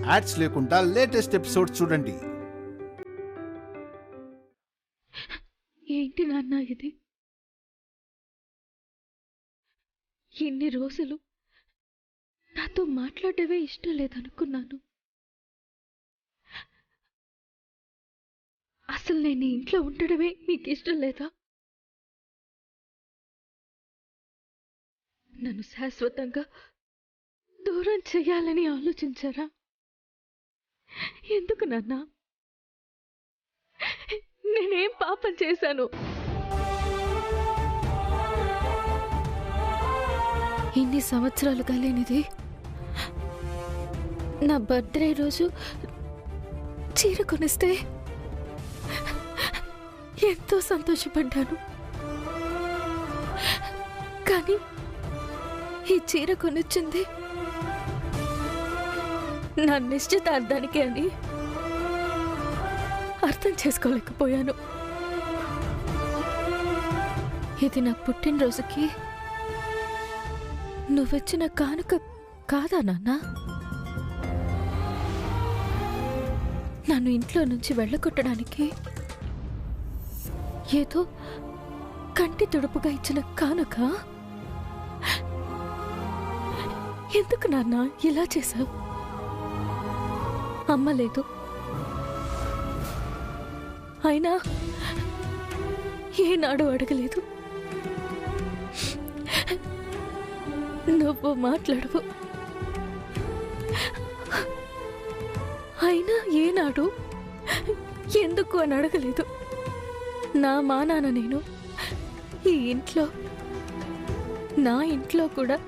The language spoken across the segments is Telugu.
యాడ్స్ లేకుండా లేటెస్ట్ ఎపిసోడ్స్ చూడండి. ఏంటి నాన్న ఇది? ఇన్ని రోజులు నాతో మాట్లాడేవే ఇష్టం లేదనుకున్నాను. అసలు నేను ఇంట్లో ఉండడమే మీకు ఇష్టం లేదా? నన్ను శాశ్వతంగా దూరం చెయ్యాలని ఆలోచించారా? ఎందుకు నాన్న? నేనేం పాపం చేశాను? ఇన్ని సంవత్సరాలు కలిగినది నా బర్త్డే రోజు చీర కొనిస్తే ఎంతో సంతోషపడ్డాను. కానీ ఈ చీర కొనిచ్చింది నా నిశ్చితార్థానికి అని అర్థం చేసుకోలేకపోయాను. ఇది నా పుట్టినరోజుకి నువ్వొచ్చిన కానుక కాదా నాన్న? నన్ను ఇంట్లో నుంచి వెళ్ళగొట్టడానికి ఏదో కంటి తుడుపుగా ఇచ్చిన కానుక? ఎందుకు నాన్న ఇలా చేశావు? అమ్మ లేదు, అయినా ఏనాడు అడగలేదు. నువ్వు మాట్లాడవు, అయినా ఏనాడు ఎందుకు అని అడగలేదు. నా మానాన నేను ఈ ఇంట్లో, నా ఇంట్లో కూడా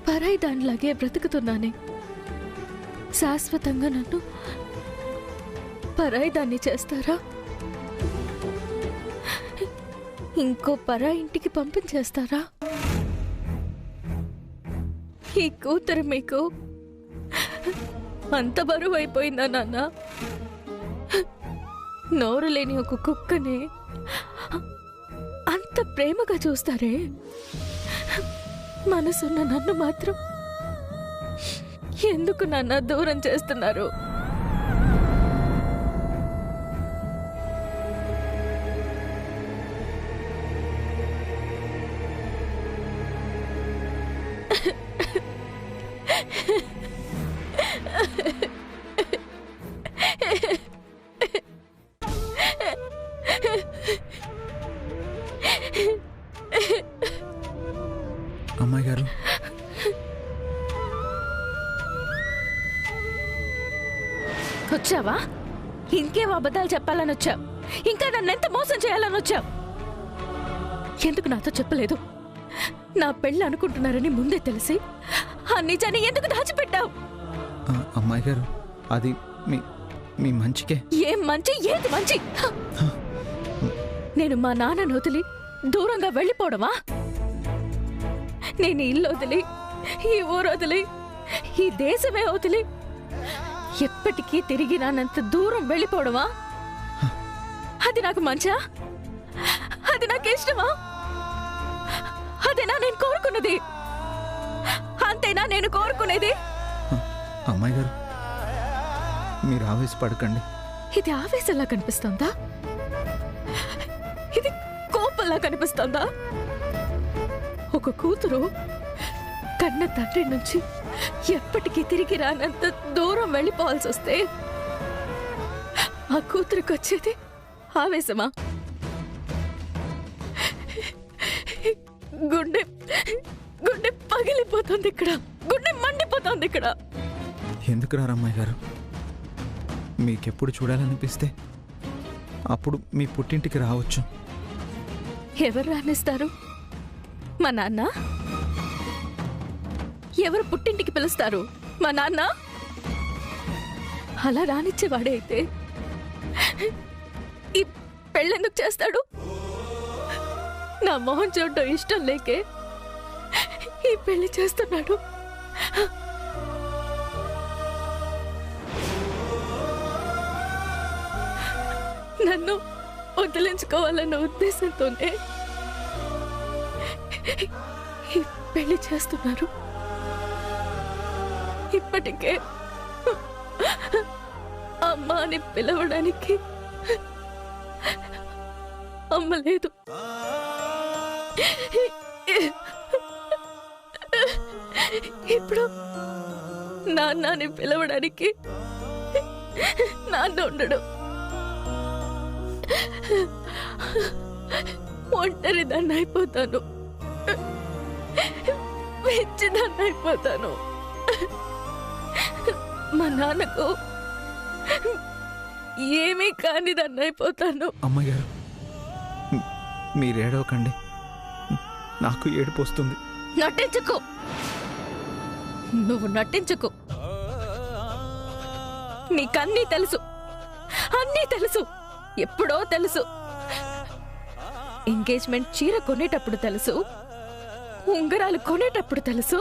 పరాయి దానిలాగే బ్రతుకుతున్నానే. శాశ్వతంగా నన్ను పరాయి దాన్ని చేస్తారా? ఇంకో పరాయి ఇంటికి పంపించేస్తారా? ఈ కూతురు మీకు అంత బరువు అయిపోయిందా నాన్న? నోరు లేని ఒక కుక్కని అంత ప్రేమగా చూస్తారే, మనసున్న నన్ను మాత్రం ఎందుకు నాన్న దూరం చేస్తున్నారు? అమ్మాయి గారు, వచ్చావా? ఇంకేం అబద్ధాలు చెప్పాలని వచ్చావు? ఇంకా నన్ను ఎంత మోసం చేయాలని వచ్చావు? ఎందుకు నాతో చెప్పలేదు? నా పెళ్ళి అనుకుంటున్నారని ముందే తెలిసి ఆ నిజాన్ని ఎందుకు దాచిపెట్టావు? అమ్మాయి గారు, అది మీ మంచికే. ఏం మంచి? ఏది మంచి? నేను మా నాన్నను వదిలి దూరంగా వెళ్ళిపోవడమా? నేను ఇల్లు వదిలి, ఈ ఊరు వదిలి, ఈ దేశమే వదిలి ఎప్పటికీ తిరిగి రానంత దూరం వెళ్ళిపోవడమా? అది నాకు మంచా? అది నాకు ఇష్టమా? అదేనా నేను కోరుకున్నది? అంతేనా నేను కోరుకునేది? అమ్మాయి గారు, మీరు ఆవేశపడకండి. ఇది ఆవేశంలా కనిపిస్తుందా? ఇది కోపంలా కనిపిస్తుందా? ఒక కూతురు కన్న తండ్రి నుంచి ఎప్పటికీ తిరిగి రానంత దూరం వెళ్ళిపోవాల్సి వస్తే ఆ కూతురికి వచ్చేది ఆవేశమా? గుండె గుండె పగిలిపోతుంది ఇక్కడ, గుండె మండిపోతుంది ఇక్కడ. ఎందుకు రారు అమ్మాయి గారు? మీకెప్పుడు చూడాలనిపిస్తే అప్పుడు మీ పుట్టింటికి రావచ్చు. ఎవరు రానిస్తారు? మా నాన్న? ఎవరు పుట్టింటికి పిలుస్తారు? మా నాన్న? అలా రానిచ్చేవాడే అయితే ఈ పెళ్ళెందుకు చేస్తాడు? నా మొహం చూడడం ఇష్టం లేకే ఈ పెళ్లి చేస్తున్నాడు. నన్ను వదిలించుకోవాలన్న ఉద్దేశంతోనే ఈ పెళ్లి చేస్తున్నారు. ఇప్పటికే అమ్మా అని పిలవడానికి అమ్మ లేదు. ఇప్పుడు నాన్న అని పిలవడానికి నాన్న ఉండడు. ఒంటరి దాన్ని అయిపోతాను, వెచ్చి దాన్ని అయిపోతాను. మా నాన్నకు ఏమీ కాని దాన్ని అయిపోతాను. అమ్మాయి గారు, మీరేడవకండి, నాకు ఏడుపు వస్తుంది. నటించుకో, నువ్వు నటించుకో. నీకన్నీ తెలుసు, అన్నీ తెలుసు, ఎప్పుడో తెలుసు. ఎంగేజ్మెంట్ చీర కొనేటప్పుడు తెలుసు, ఉంగరాలు కొనేటప్పుడు తెలుసు,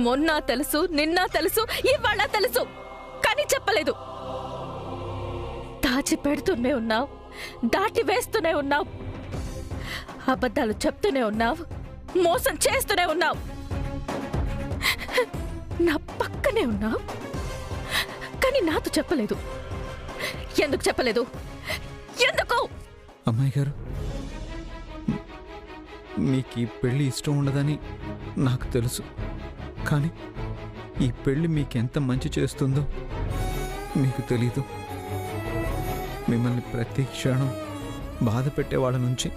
మొన్న తెలుసు, నిన్న తెలుసు, ఇవాళ తెలుసు, కానీ చెప్పలేదు. దాచి పెడుతూనే ఉన్నావు, దాటి వేస్తూనే ఉన్నావు, అబద్ధాలు చెప్తూనే ఉన్నావు, మోసం చేస్తూనే ఉన్నావు. నా పక్కనే ఉన్నావు, కానీ నాతో చెప్పలేదు. ఎందుకు చెప్పలేదు? ఎందుకు? అమ్మాయి గారు, మీకు ఈ పెళ్లి ఇష్టం ఉండదని నాకు తెలుసు, కానీ ఈ పెళ్లి మీకెంత మంచి చేస్తుందో మీకు తెలీదు. మిమ్మల్ని ప్రతి క్షణం బాధ పెట్టే వాళ్ళ నుంచి,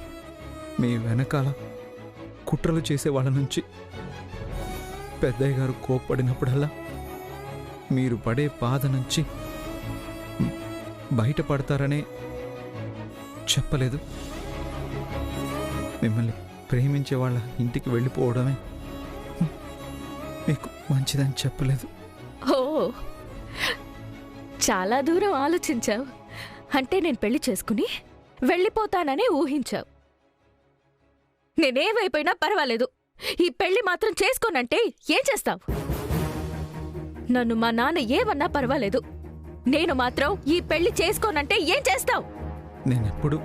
మీ వెనకాల కుట్రలు చేసే వాళ్ళ నుంచి, పెద్దయ్య గారు కోప్పడినప్పుడల్లా మీరు పడే బాధ నుంచి బయటపడతారనే చెప్పలేదు. మిమ్మల్ని ప్రేమించే వాళ్ళ ఇంటికి వెళ్ళిపోవడమే మీకు మంచిదని చెప్పలేదు. ఓ, చాలా దూరం ఆలోచించావు. అంటే నేను పెళ్లి చేసుకుని వెళ్ళిపోతాననే ఊహించావు. నేనేవైపోయినా పర్వాలేదు, ఈ పెళ్లి మాత్రం చేసుకోనంటే ఏం చేస్తావు? నన్ను మా నాన్న ఏమన్నా పర్వాలేదు, నేను మాత్రం ఈ పెళ్లి చేసుకోనంటే ఏం చేస్తావు? నేనెప్పుడు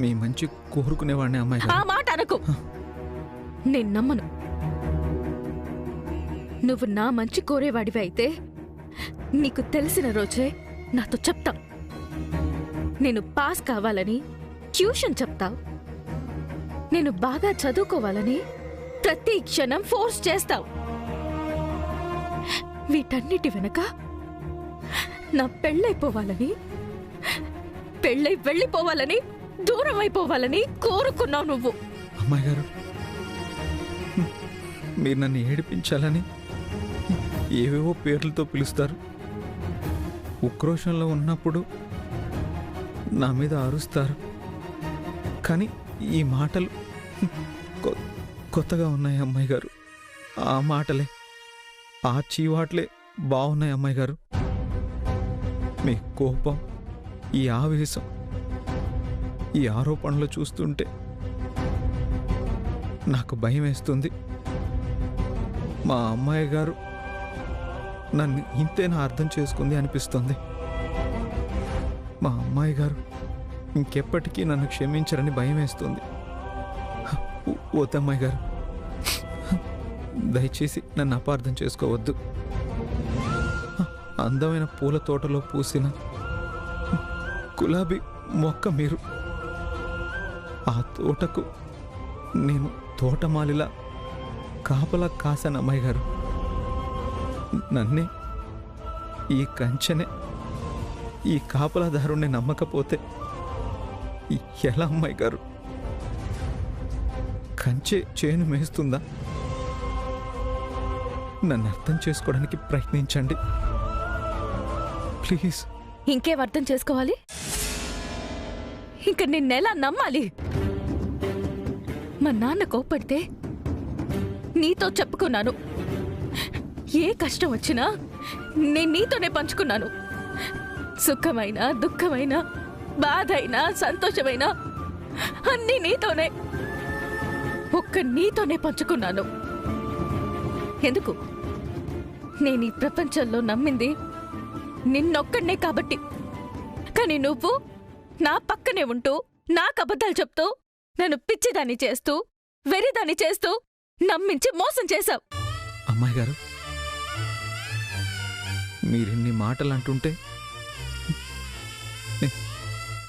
మీ మంచి కోరుకునేవాడిని అమ్మాయి ఆ గారు. మాట అనకు, నేను నమ్మను. నువ్వు నా మంచి కోరేవాడివి అయితే నీకు తెలిసిన రోజే నాతో చెప్తావు. నేను పాస్ కావాలని ట్యూషన్ చెప్తావు, నేను బాగా చదువుకోవాలని ప్రతి క్షణం ఫోర్స్ చేస్తావు. వీటన్నిటి వెనక నా పెళ్ళైపోవాలని, పెళ్ళై వెళ్ళిపోవాలని, దూరం అయిపోవాలని కోరుకున్నావు నువ్వు. అమ్మాయి గారు, మీరు నన్ను ఏడిపించాలని ఏవేవో పేర్లతో పిలుస్తారు. ఉక్రోషంలో ఉన్నప్పుడు నా మీద అరుస్తారు, కానీ ఈ మాటలు కొత్తగా ఉన్నాయి అమ్మాయి గారు. ఆ మాటలే, ఆ చీవాట్లే బాగున్నాయి అమ్మాయి గారు. మీ కోపం, ఈ ఆవేశం, ఈ ఆరోపణలు చూస్తుంటే నాకు భయం వేస్తుంది. మా అమ్మాయి గారు నన్ను ఇంతేనా అర్థం చేసుకుంది అనిపిస్తుంది. మా అమ్మాయి గారు ఇంకెప్పటికీ నన్ను క్షమించరని భయం వేస్తుంది. వద్దమ్మాయి గారు, దయచేసి నన్ను అపార్థం చేసుకోవద్దు. అందమైన పూల తోటలో పూసిన గులాబీ మొక్క మీరు. ఆ తోటకు నేను తోటమాలిలా కాపలా కాశాను అమ్మాయి గారు. నన్నే, ఈ కంచెనే, ఈ కాపలాదారుణ్ణి నమ్మకపోతే ఎలా అమ్మాయి గారు? కంచె చేను మేస్తుందా? నన్ను అర్థం చేసుకోవడానికి ప్రయత్నించండి ప్లీజ్. ఇంకేం అర్థం చేసుకోవాలి? ఇంక నిన్నెలా నమ్మాలి? మా నాన్న కోప్పడితే నీతో చెప్పుకున్నాను. ఏ కష్టం వచ్చినా నేను నీతోనే పంచుకున్నాను. సుఖమైన, దుఃఖమైన, బాధైనా, సంతోషమైనా అన్నీ నీతోనే, ఒక్క నీతోనే పంచుకున్నాను. ఎందుకు? నేను ఈ ప్రపంచంలో నమ్మింది నిన్నొక్కడే కాబట్టి. కానీ నువ్వు నా పక్కనే ఉంటూ నాకు అబద్ధాలు చెప్తూ నన్ను పిచ్చిదాన్ని చేస్తూ, వెరిదాన్ని చేస్తూ నమ్మించి మోసం చేశావు. అమ్మాయి గారు, మీరిన్ని మాటలు అంటుంటే నేను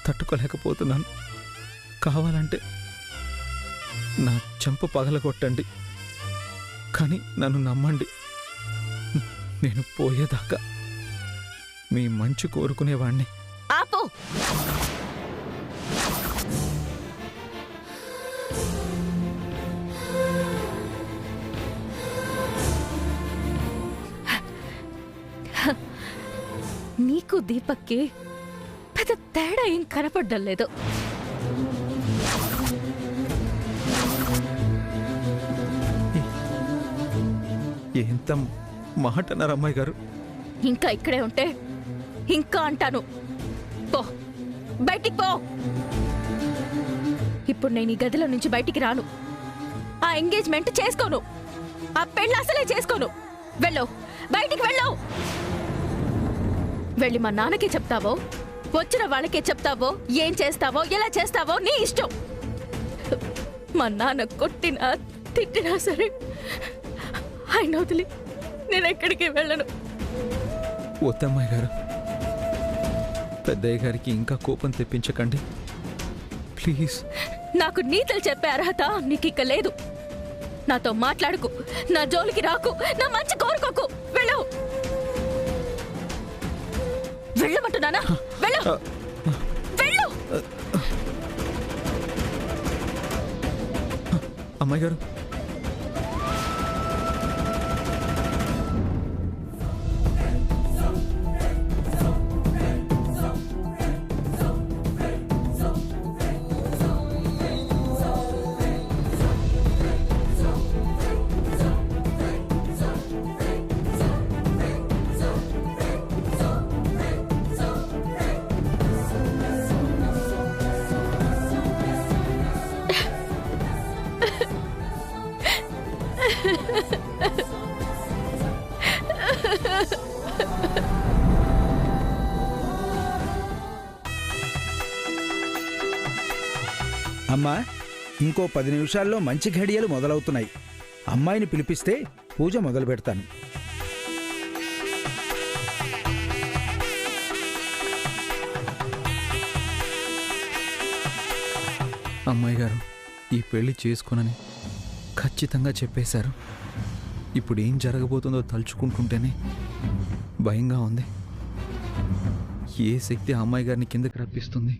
తట్టుకోలేకపోతున్నాను. కావాలంటే నా చెంప పగలగొట్టండి, కానీ నన్ను నమ్మండి. నేను పోయేదాకా మీ మంచి కోరుకునేవాణ్ణి. ఆపు. నీకు దీపక్కి పెద్ద తేడా ఏం కనపడ్డం లేదు. ఎంత మాట అన్నారు అమ్మాయి గారు? ఇంకా ఇక్కడే ఉంటే ఇంకా అంటాను. పో, బయటికి పో. ఇప్పుడు నేను ఈ గదిలో నుంచి బయటికి రాను. ఆ ఎంగేజ్మెంట్ చేసుకోను. ఆ పెళ్ళి అసలే చేసుకోను. వెళ్ళు, బయటికి వెళ్ళు. వెళ్ళి మా నాన్నకి చెప్తావో, వచ్చిన వాళ్ళకే చెప్తావో, ఏం చేస్తావో, ఎలా చేస్తావో నీ ఇష్టం. మా నాన్న కొట్టినా తిట్టినా సరే ఆయన వదిలి నేను ఎక్కడికి వెళ్ళను. వద్దమ్మాయి గారు, పెద్దయ్య గారికి ఇంకా కోపం తెప్పించకండి ప్లీజ్. నాకు నీతులు చెప్పే అర్హత నీకు ఇక లేదు. నాతో మాట్లాడుకు, నా జోలికి రాకు, నా మంచి కోరుకోకు. వెళ్ళు. వెళ్ళమంటున్నానా? వెళ్ళు, వెళ్ళు. అమ్మాయి గారు, అమ్మా, ఇంకో 10 నిమిషాల్లో మంచి ఘడియలు మొదలవుతున్నాయి. అమ్మాయిని పిలిపిస్తే పూజ మొదలు పెడతాను. అమ్మాయి గారు ఈ పెళ్లి చేసుకోనని ఖచ్చితంగా చెప్పేశారు. ఇప్పుడు ఏం జరగబోతుందో తలుచుకుంటుంటేనే భయంగా ఉంది. ఏ శక్తి ఆ అమ్మాయి గారిని కిందకి రప్పిస్తుంది?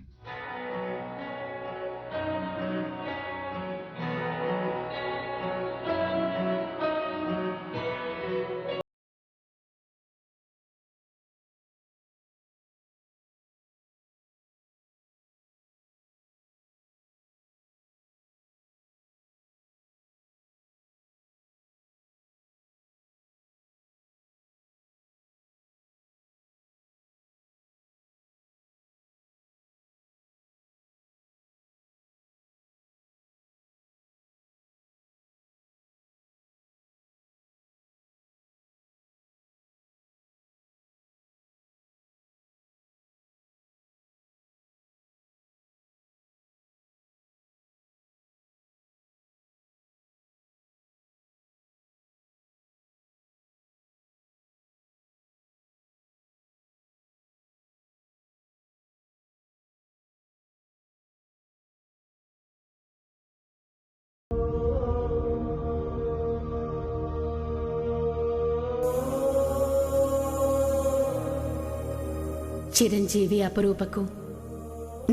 చిరంజీవి అపరూపకు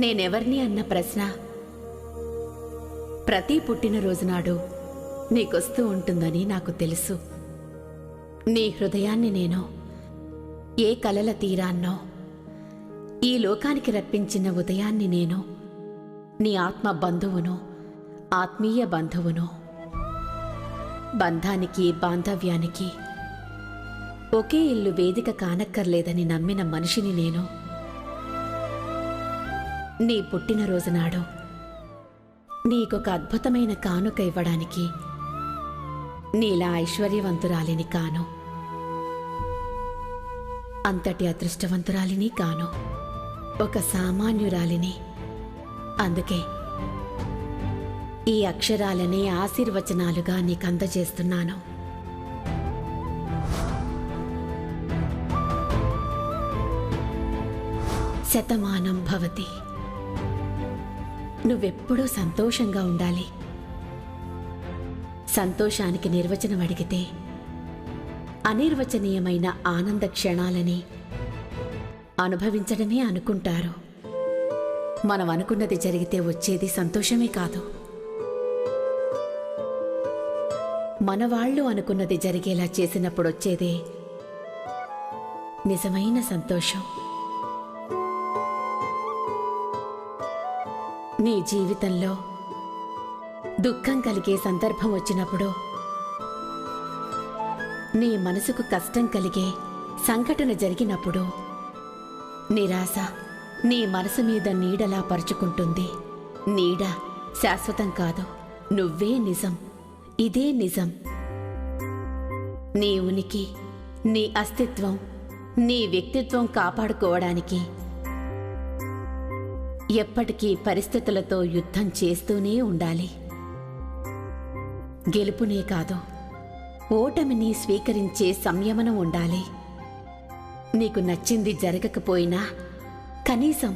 నేనెవర్ని అన్న ప్రశ్న ప్రతి పుట్టినరోజు నాడు నీకొస్తూ ఉంటుందని నాకు తెలుసు. నీ హృదయాన్ని నేను ఏ కలల తీరాన్నో ఈ లోకానికి రప్పించిన ఉదయాన్ని నేను నీ ఆత్మ బంధువును, ఆత్మీయ బంధువును. బంధానికి బాంధవ్యానికి ఒకే ఇల్లు వేదిక కానక్కర్లేదని నమ్మిన మనిషిని నేను. నీ పుట్టినరోజు నాడు నీకొక అద్భుతమైన కానుక ఇవ్వడానికి నీలా ఐశ్వర్యవంతురాలిని కాను, అంతటి అదృష్టవంతురాలిని కాను, ఒక సామాన్యురాలిని. అందుకే ఈ అక్షరాలనే ఆశీర్వచనాలుగా నీకందజేస్తున్నాను. శతమానం భవతి. నువ్వెప్పుడూ సంతోషంగా ఉండాలి. సంతోషానికి నిర్వచనం అడిగితే అనిర్వచనీయమైన ఆనంద క్షణాలని అనుభవించడమే అనుకుంటారు. మనం అనుకున్నది జరిగితే వచ్చేది సంతోషమే కాదు, మనవాళ్లు అనుకున్నది జరిగేలా చేసినప్పుడు వచ్చేదే నిజమైన సంతోషం. నీ జీవితంలో దుఃఖం కలిగే సందర్భం వచ్చినప్పుడు, నీ మనసుకు కష్టం కలిగే సంఘటన జరిగినప్పుడు నిరాశ నీ మనసు మీద నీడలా పరుచుకుంటుంది. నీడ శాశ్వతం కాదు, నువ్వే నిజం. ఇదే నిజం. నీ ఉనికి, నీ అస్తిత్వం, నీ వ్యక్తిత్వం కాపాడుకోవడానికి ఎప్పటికీ పరిస్థితులతో యుద్ధం చేస్తూనే ఉండాలి. గెలుపునే కాదు, ఓటమిని స్వీకరించే సంయమనం ఉండాలి. నీకు నచ్చింది జరగకపోయినా కనీసం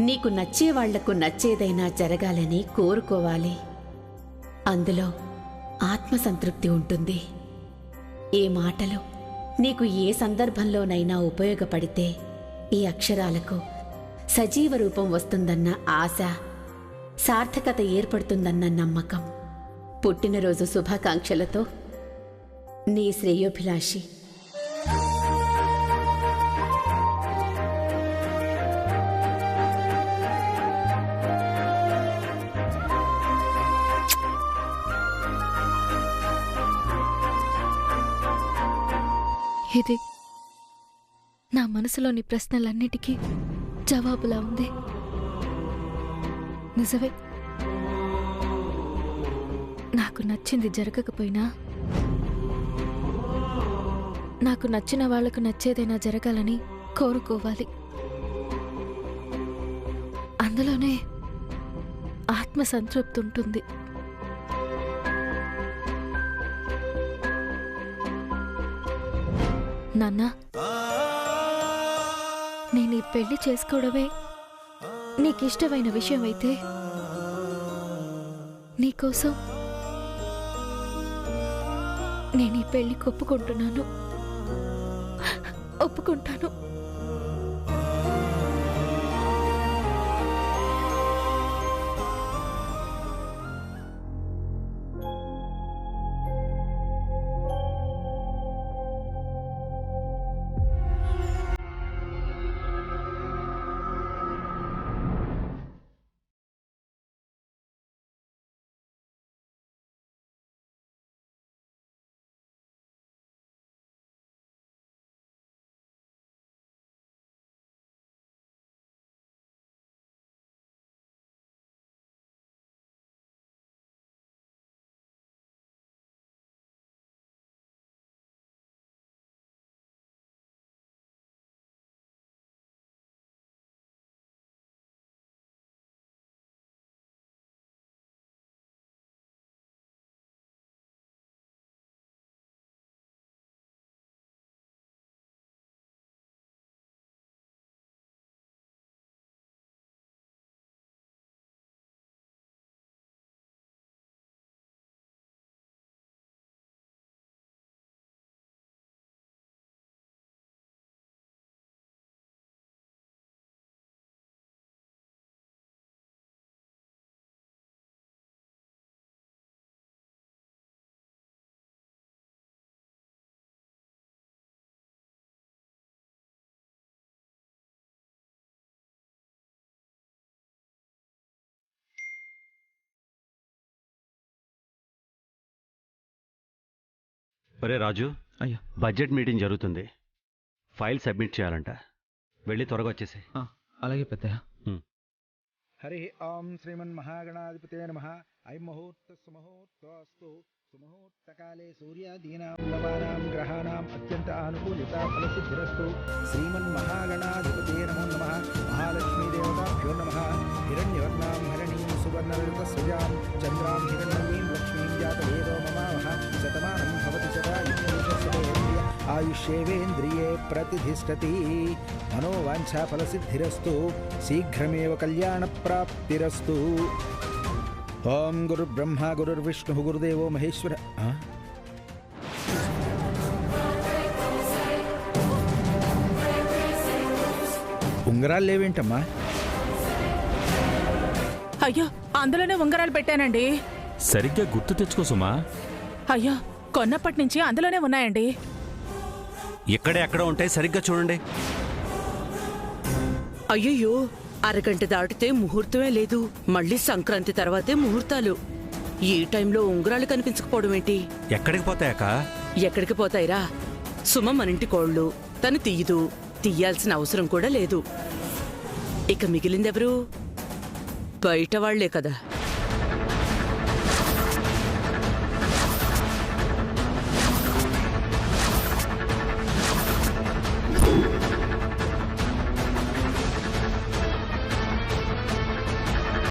నీకు నచ్చేవాళ్లకు నచ్చేదైనా జరగాలని కోరుకోవాలి. అందులో ఆత్మసంతృప్తి ఉంటుంది. ఈ మాటలు నీకు ఏ సందర్భంలోనైనా ఉపయోగపడితే ఈ అక్షరాలకు సజీవ రూపం వస్తుందన్న ఆశ, సార్థకత ఏర్పడుతుందన్న నమ్మకం. పుట్టినరోజు శుభాకాంక్షలతో నీ శ్రేయోభిలాషి. ఇది నా మనసులోని ప్రశ్నలన్నిటికీ జవాబులా ఉంది. నిజమే, నాకు నచ్చింది జరగకపోయినా నాకు నచ్చిన వాళ్లకు నచ్చేదైనా జరగాలని కోరుకోవాలి. అందులోనే ఆత్మసంతృప్తి ఉంటుంది. నాన్న, నేను ఈ పెళ్లి చేసుకోవడమే నీకిష్టమైన విషయం అయితే నీకోసం నేను ఈ పెళ్లికి ఒప్పుకుంటాను. ఒరే రాజు, అయ్యా, బడ్జెట్ మీటింగ్ జరుగుతుంది. ఫైల్ సబ్మిట్ చేయాలంట. వెళ్ళి త్వరగా వచ్చేసి. అలాగే పెద్దయ్య. హరి ఓం శ్రీమన్మహాగణాధిపతే నమః. ఐం ముహూర్త సుముహూర్తోస్తు. సుముహూర్తకాలే సూర్యాదీనాం నవానాం గ్రహాణాం అత్యంత ఆనుకూలిత ఫలసిద్ధిరస్తు. శ్రీమన్మహాగణాధిపతే నమో నమః. మహాలక్ష్మీదేవతాభ్యో నమః. హిరణ్యవర్ణాం హరణీం సువర్ణరజతస్రజాం చంద్రాం హిరణ్మయీం లక్ష్మీం జాతవేదో మమావహ. శతమానం భవతి శతాయుష్యేంద్రియ ఆయుష్యేవేంద్రియే ప్రతిధిష్టతి. మనోవాంఛా ఫలసిద్ధిరస్తు. శీఘ్రమేవ కళ్యాణ ప్రాప్తిరస్తు. ఓం గురుర్బ్రహ్మ గురుర్విష్ణు గురుదేవో మహేశ్వర. ఉంగరాలు లేవేంటమ్మా? అయ్యో, అందులోనే ఉంగరాలు పెట్టానండి. సరిగ్గా గుర్తు తెచ్చుకో సుమా. అయ్యో, కొన్నప్పటి నుంచి అందులోనే ఉన్నాయండి. ఎక్కడ ఉంటాయి సరిగ్గా చూడండి. అయ్యయ్యో, అరగంట దాటితే ముహూర్తమే లేదు. మళ్ళీ సంక్రాంతి తర్వాతే ముహూర్తాలు. ఈ టైంలో ఉంగరాలు కనిపించకపోవడం ఏంటి? ఎక్కడికి పోతాయక్క? ఎక్కడికి పోతాయిరా? సుమ మనింటి కోళ్ళు, తను తీయదు, తీయాల్సిన అవసరం కూడా లేదు. ఇక మిగిలిందెవరు? బయట వాళ్లే కదా.